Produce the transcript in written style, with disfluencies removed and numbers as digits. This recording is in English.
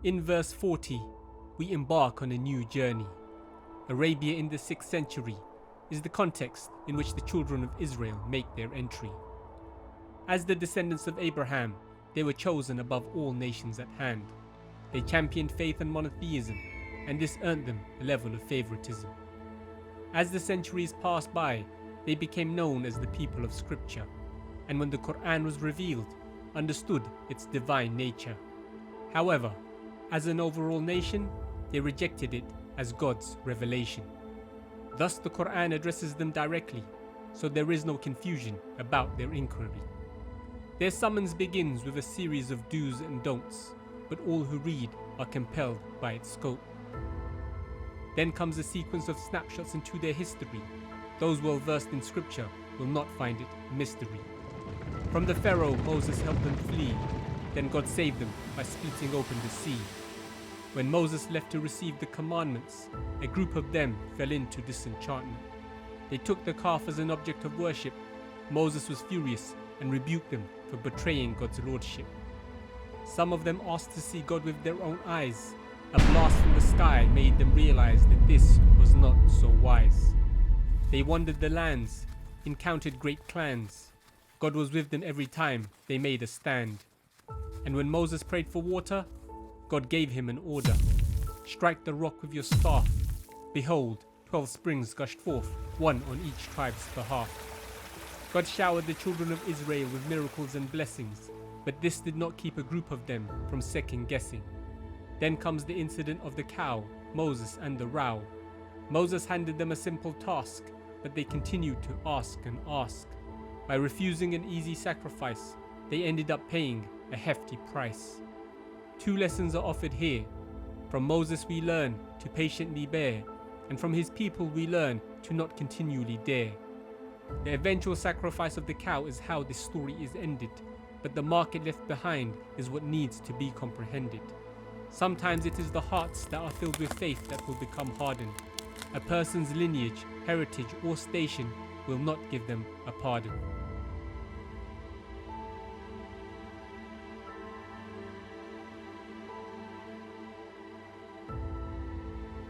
In verse 40, we embark on a new journey. Arabia in the 6th century is the context in which the children of Israel make their entry. As the descendants of Abraham, they were chosen above all nations at hand. They championed faith and monotheism, and this earned them a level of favoritism. As the centuries passed by, they became known as the people of Scripture, and when the Quran was revealed, understood its divine nature. However, as an overall nation, they rejected it as God's revelation. Thus the Quran addresses them directly, so there is no confusion about their inquiry. Their summons begins with a series of do's and don'ts, but all who read are compelled by its scope. Then comes a sequence of snapshots into their history. Those well versed in scripture will not find it a mystery. From the Pharaoh, Moses helped them flee. Then God saved them by splitting open the sea. When Moses left to receive the commandments, a group of them fell into disenchantment. They took the calf as an object of worship. Moses was furious and rebuked them for betraying God's lordship. Some of them asked to see God with their own eyes. A blast from the sky made them realize that this was not so wise. They wandered the lands, encountered great clans. God was with them every time they made a stand. And when Moses prayed for water, God gave him an order. Strike the rock with your staff. Behold, 12 springs gushed forth, one on each tribe's behalf. God showered the children of Israel with miracles and blessings, but this did not keep a group of them from second guessing. Then comes the incident of the cow, Moses and the row. Moses handed them a simple task, but they continued to ask and ask. By refusing an easy sacrifice, they ended up paying a hefty price. 2 lessons are offered here. From Moses we learn to patiently bear, and from his people we learn to not continually dare. The eventual sacrifice of the cow is how this story is ended, but the market left behind is what needs to be comprehended. Sometimes it is the hearts that are filled with faith that will become hardened. A person's lineage, heritage, or station will not give them a pardon.